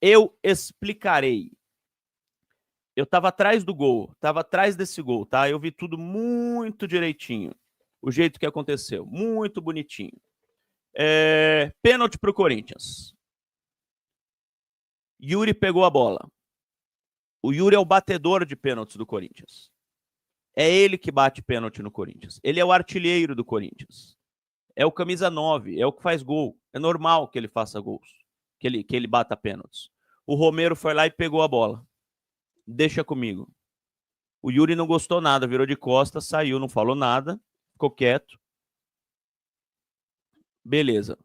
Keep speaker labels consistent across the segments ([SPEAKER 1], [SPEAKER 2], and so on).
[SPEAKER 1] Eu explicarei. Eu estava atrás do gol, estava atrás desse gol, tá? Eu vi tudo muito direitinho. O jeito que aconteceu, muito bonitinho. Pênalti para o Corinthians. Yuri pegou a bola. O Yuri é o batedor de pênaltis do Corinthians. É ele que bate pênalti no Corinthians. Ele é o artilheiro do Corinthians. É o camisa 9, é o que faz gol. É normal que ele faça gols, que ele bata pênaltis. O Romero foi lá e pegou a bola. Deixa comigo. O Yuri não gostou nada, virou de costas, saiu, não falou nada, ficou quieto. Beleza.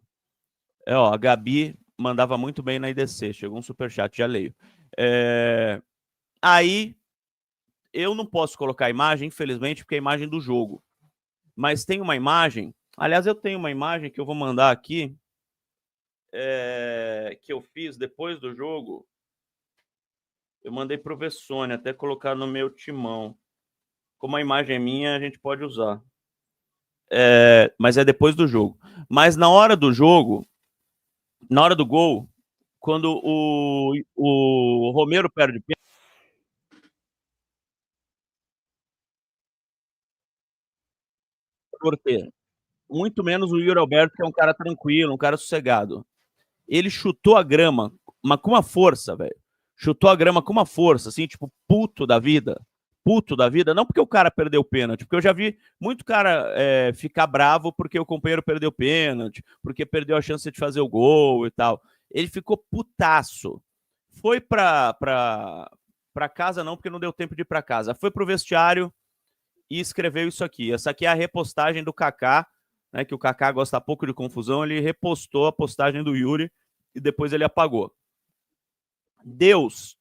[SPEAKER 1] A Gabi mandava muito bem na IDC, chegou um superchat, já leio. Aí, eu não posso colocar a imagem, infelizmente, porque é a imagem do jogo. Mas tem uma imagem, aliás, eu tenho uma imagem que eu vou mandar aqui, que eu fiz depois do jogo. Eu mandei pro Vessone, até colocar no meu timão. Como a imagem é minha, a gente pode usar. Mas é depois do jogo. Mas na hora do jogo, na hora do gol, quando o Romero perde pênalti, muito menos o Yuri Alberto, que é um cara tranquilo, um cara sossegado. Ele chutou a grama, mas com uma força, velho. Chutou a grama com uma força, assim, tipo, puto da vida. Puto da vida, não porque o cara perdeu o pênalti, porque eu já vi muito cara ficar bravo porque o companheiro perdeu o pênalti, porque perdeu a chance de fazer o gol e tal. Ele ficou putaço. Foi pra casa, não, porque não deu tempo de ir pra casa. Foi pro vestiário e escreveu isso aqui. Essa aqui é a repostagem do Kaká, né, que o Kaká gosta pouco de confusão, ele repostou a postagem do Yuri e depois ele apagou. Deus,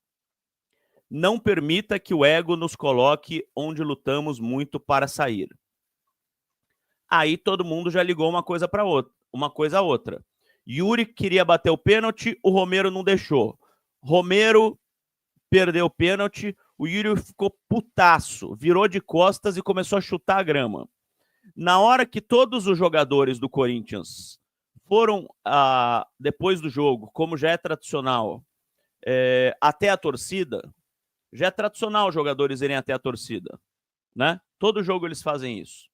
[SPEAKER 1] não permita que o ego nos coloque onde lutamos muito para sair. Aí todo mundo já ligou uma coisa para outra, uma coisa a outra. Yuri queria bater o pênalti, o Romero não deixou. Romero perdeu o pênalti, o Yuri ficou putaço, virou de costas e começou a chutar a grama. Na hora que todos os jogadores do Corinthians foram, depois do jogo, como já é tradicional, até a torcida, já é tradicional os jogadores irem até a torcida, né? Todo jogo eles fazem isso.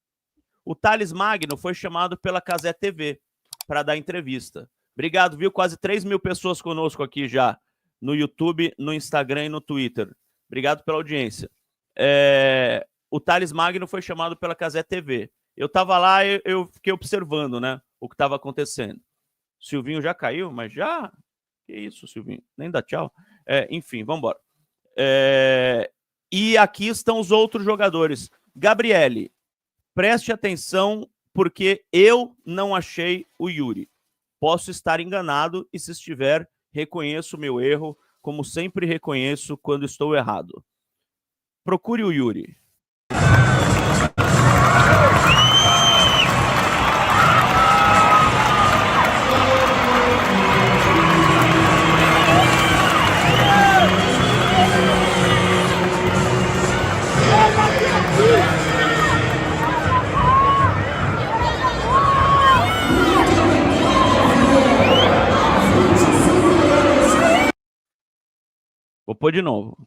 [SPEAKER 1] O Thales Magno foi chamado pela Cazé TV para dar entrevista. Obrigado, viu? Quase 3 mil pessoas conosco aqui já, no YouTube, no Instagram e no Twitter. Obrigado pela audiência. O Thales Magno foi chamado pela Cazé TV. Eu estava lá e eu fiquei observando, né, o que estava acontecendo. O Silvinho já caiu, mas já... Que isso, Silvinho? Nem dá tchau. Enfim, vamos embora. E aqui estão os outros jogadores. Gabriele, preste atenção, porque eu não achei o Yuri. Posso estar enganado e, se estiver, reconheço o meu erro, como sempre reconheço quando estou errado. Procure o Yuri. Vou pôr de novo.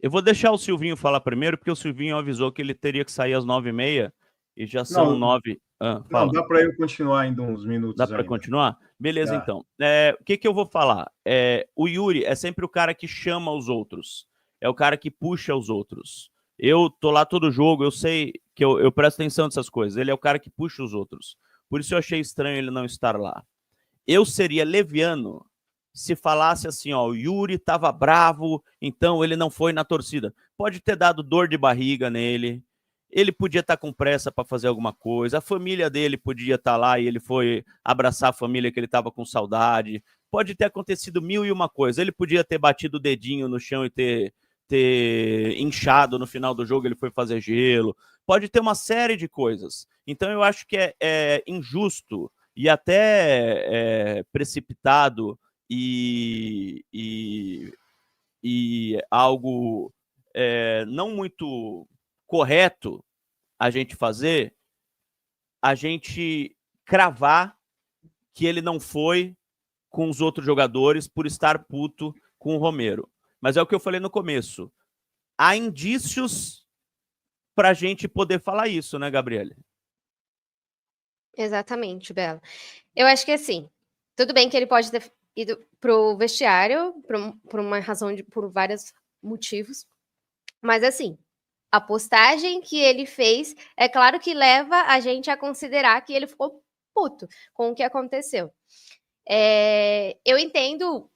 [SPEAKER 1] Eu vou deixar o Silvinho falar primeiro, porque o Silvinho avisou que ele teria que sair às 9h30 e já são 9.
[SPEAKER 2] Não, dá para eu continuar ainda uns minutos.
[SPEAKER 1] Dá para continuar? Beleza, então. O que eu vou falar? O Yuri é sempre o cara que chama os outros. É o cara que puxa os outros. Eu tô lá todo jogo, eu sei que eu presto atenção nessas coisas. Ele é o cara que puxa os outros. Por isso eu achei estranho ele não estar lá. Eu seria leviano se falasse assim, ó, o Yuri estava bravo, então ele não foi na torcida. Pode ter dado dor de barriga nele, ele podia estar com pressa para fazer alguma coisa, a família dele podia estar lá e ele foi abraçar a família que ele estava com saudade. pode ter acontecido 1001 coisa. Ele podia ter batido o dedinho no chão e ter inchado no final do jogo, ele foi fazer gelo. Pode ter uma série de coisas. Então eu acho que é injusto e até precipitado e algo não muito correto a gente fazer, a gente cravar que ele não foi com os outros jogadores por estar puto com o Romero. Mas é o que eu falei no começo. Há indícios para a gente poder falar isso, né, Gabriele?
[SPEAKER 3] Exatamente, Bela. Eu acho que assim, tudo bem que ele pode ter ido pro vestiário por uma razão por vários motivos, mas assim, a postagem que ele fez, é claro que leva a gente a considerar que ele ficou puto com o que aconteceu. Eu entendo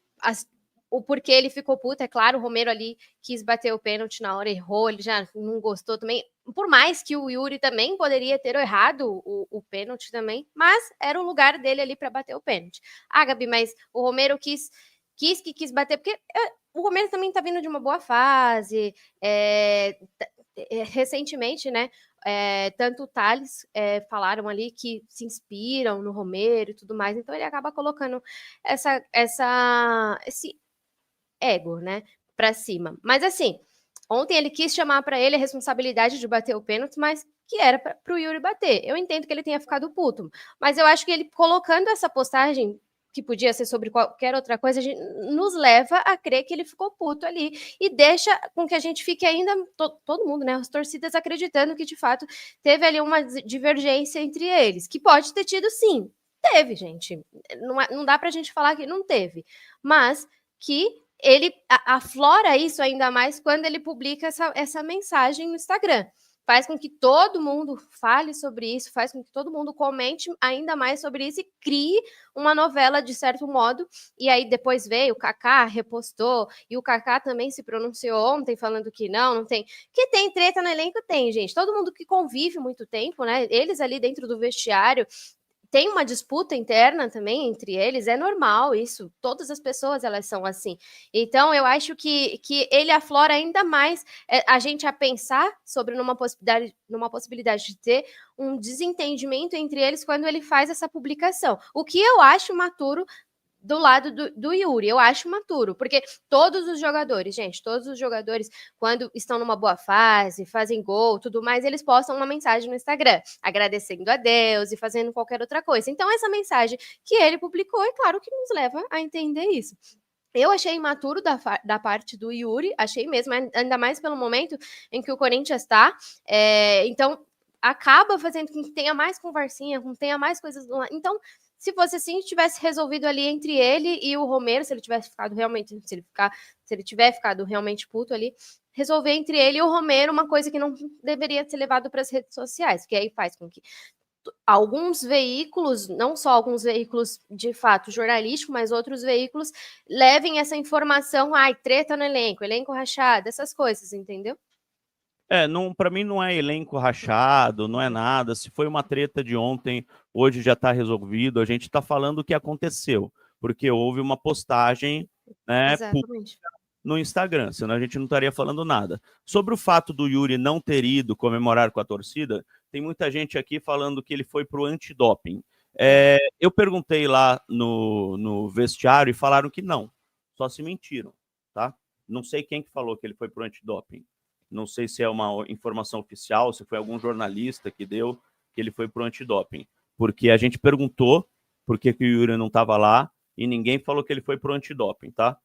[SPEAKER 3] o porquê ele ficou puto, é claro, o Romero ali quis bater o pênalti na hora, errou, ele já não gostou também, por mais que o Yuri também poderia ter errado o pênalti também, mas era o lugar dele ali para bater o pênalti. Ah, Gabi, mas o Romero quis bater, porque o Romero também tá vindo de uma boa fase, recentemente, né, tanto o Thales falaram ali que se inspiram no Romero e tudo mais, então ele acaba colocando esse ego, né, para cima. Mas assim, ontem ele quis chamar para ele a responsabilidade de bater o pênalti, mas que era para o Yuri bater. Eu entendo que ele tenha ficado puto, mas eu acho que ele colocando essa postagem, que podia ser sobre qualquer outra coisa, a gente nos leva a crer que ele ficou puto ali e deixa com que a gente fique ainda, todo mundo, né, as torcidas acreditando que de fato teve ali uma divergência entre eles, que pode ter tido sim, teve, gente, não dá pra gente falar que não teve, mas que ele aflora isso ainda mais quando ele publica essa mensagem no Instagram. Faz com que todo mundo fale sobre isso, faz com que todo mundo comente ainda mais sobre isso e crie uma novela de certo modo. E aí depois veio o Kaká, repostou, e o Kaká também se pronunciou ontem falando que não tem. Que tem treta no elenco, tem, gente. Todo mundo que convive muito tempo, né? Eles ali dentro do vestiário, tem uma disputa interna também entre eles, é normal isso, todas as pessoas elas são assim. Então eu acho que ele aflora ainda mais a gente a pensar sobre numa possibilidade de ter um desentendimento entre eles quando ele faz essa publicação. O que eu acho maturo do lado do Yuri, eu acho maturo, porque todos os jogadores, gente, todos os jogadores, quando estão numa boa fase, fazem gol, tudo mais, eles postam uma mensagem no Instagram, agradecendo a Deus e fazendo qualquer outra coisa. Então, essa mensagem que ele publicou, é claro que nos leva a entender isso. Eu achei imaturo da parte do Yuri, achei mesmo, ainda mais pelo momento em que o Corinthians está. Então, acaba fazendo com que tenha mais conversinha, com que tenha mais coisas. Então, se fosse assim, tivesse resolvido ali entre ele e o Romero, se ele tivesse ficado realmente, se ele tiver ficado realmente puto ali, resolver entre ele e o Romero uma coisa que não deveria ser levado para as redes sociais, que aí faz com que alguns veículos, não só alguns veículos de fato jornalístico, mas outros veículos levem essa informação, treta no elenco rachado, essas coisas, entendeu?
[SPEAKER 1] Para mim não é elenco rachado, não é nada. Se foi uma treta de ontem, hoje já está resolvido. A gente está falando o que aconteceu, porque houve uma postagem, né, no Instagram, senão a gente não estaria falando nada. Sobre o fato do Yuri não ter ido comemorar com a torcida, tem muita gente aqui falando que ele foi para o antidoping. Eu perguntei lá no vestiário e falaram que não, só se mentiram, tá? Não sei quem que falou que ele foi para o antidoping. Não sei se é uma informação oficial, se foi algum jornalista que deu que ele foi para o antidoping. Porque a gente perguntou por que o Yuri não estava lá e ninguém falou que ele foi para o antidoping, tá?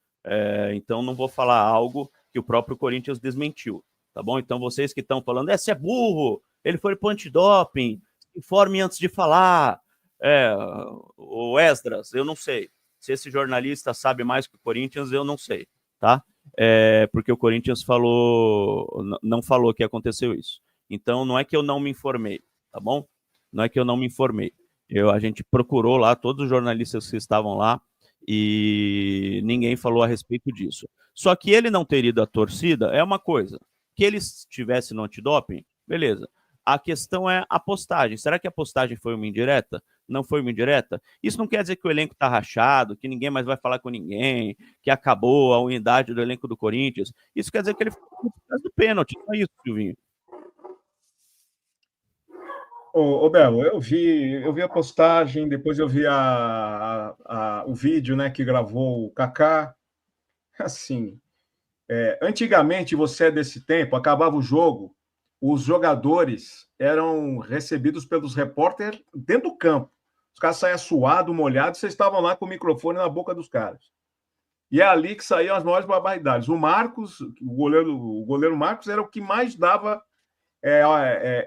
[SPEAKER 1] Então não vou falar algo que o próprio Corinthians desmentiu, tá bom? Então vocês que estão falando, você é burro, ele foi para o antidoping, informe antes de falar. O Esdras, eu não sei. Se esse jornalista sabe mais que o Corinthians, eu não sei, tá? Porque o Corinthians não falou que aconteceu isso. Então, não é que eu não me informei, tá bom? Não é que eu não me informei. A gente procurou lá, todos os jornalistas que estavam lá, e ninguém falou a respeito disso. Só que ele não ter ido à torcida é uma coisa. Que ele estivesse no antidoping, beleza. A questão é a postagem. Será que a postagem foi uma indireta? Não foi uma indireta? Isso não quer dizer que o elenco tá rachado, que ninguém mais vai falar com ninguém, que acabou a unidade do elenco do Corinthians. Isso quer dizer que ele foi por causa do pênalti. Só isso, Silvinho.
[SPEAKER 2] Ô, Belo, eu vi a postagem, depois eu vi o vídeo, né, que gravou o Kaká. Assim, antigamente, você é desse tempo, acabava o jogo, os jogadores eram recebidos pelos repórteres dentro do campo. Os caras saíam suados, molhados, vocês estavam lá com o microfone na boca dos caras. E é ali que saíam as maiores barbaridades. O Marcos, o goleiro Marcos, era o que mais dava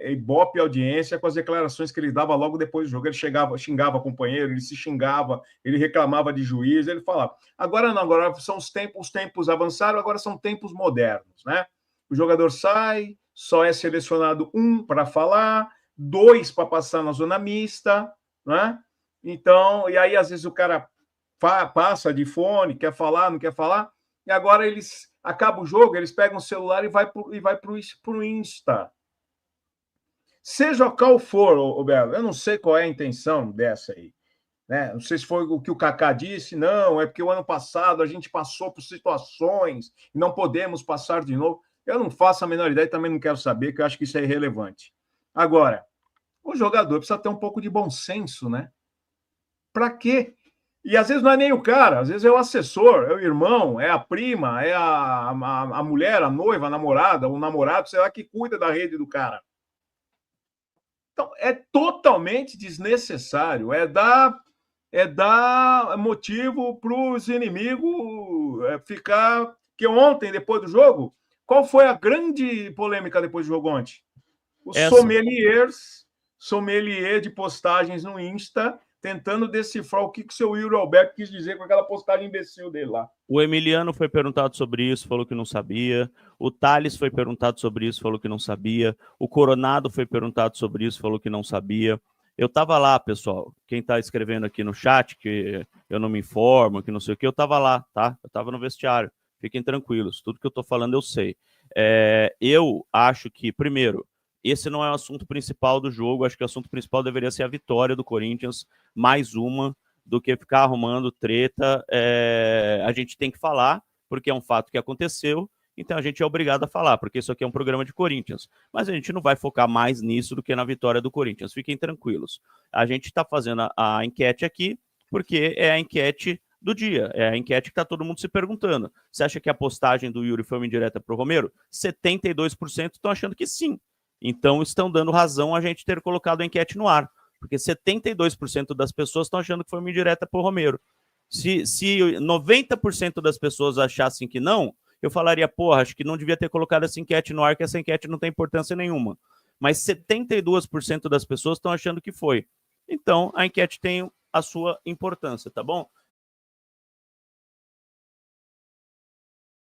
[SPEAKER 2] ibope e audiência com as declarações que ele dava logo depois do jogo. Ele xingava companheiro, ele se xingava, ele reclamava de juiz, ele falava. Agora não, agora são os tempos avançaram, agora são tempos modernos, né? O jogador sai, só é selecionado um para falar, 2 para passar na zona mista, né? Então, e aí às vezes o cara passa de fone, quer falar, não quer falar, e agora eles acaba o jogo, eles pegam o celular e vai para o Insta. Seja qual for, Belo, eu não sei qual é a intenção dessa aí. Né? Não sei se foi o que o Kaká disse, não, é porque o ano passado a gente passou por situações e não podemos passar de novo. Eu não faço a menor ideia e também não quero saber, que eu acho que isso é irrelevante. Agora, o jogador precisa ter um pouco de bom senso, né? Para quê? E às vezes não é nem o cara, às vezes é o assessor, é o irmão, é a prima, é a mulher, a noiva, a namorada, o namorado, sei lá, que cuida da rede do cara. Então, é totalmente desnecessário, é dar motivo para os inimigos ficar... Que ontem, depois do jogo, qual foi a grande polêmica depois do jogo ontem? Os sommelier de postagens no Insta, tentando decifrar o que o seu Yuri Alberto quis dizer com aquela postagem imbecil dele lá.
[SPEAKER 1] O Emiliano foi perguntado sobre isso, falou que não sabia. O Thales foi perguntado sobre isso, falou que não sabia. O Coronado foi perguntado sobre isso, falou que não sabia. Eu estava lá, pessoal. Quem está escrevendo aqui no chat, que eu não me informo, que não sei o que, eu estava lá, tá? Eu estava no vestiário. Fiquem tranquilos, tudo que eu estou falando eu sei. Eu acho que, primeiro, esse não é o assunto principal do jogo. Acho que o assunto principal deveria ser a vitória do Corinthians, mais uma, do que ficar arrumando treta. A gente tem que falar, porque é um fato que aconteceu, então a gente é obrigado a falar, porque isso aqui é um programa de Corinthians. Mas a gente não vai focar mais nisso do que na vitória do Corinthians. Fiquem tranquilos. A gente está fazendo a enquete aqui, porque é a enquete do dia, é a enquete que está todo mundo se perguntando. Você acha que a postagem do Yuri foi uma indireta para o Romero? 72% estão achando que sim. Então estão dando razão a gente ter colocado a enquete no ar, porque 72% das pessoas estão achando que foi uma indireta para o Romero. Se 90% das pessoas achassem que não, eu falaria, porra, acho que não devia ter colocado essa enquete no ar, que essa enquete não tem importância nenhuma. Mas 72% das pessoas estão achando que foi. Então, a enquete tem a sua importância, tá bom?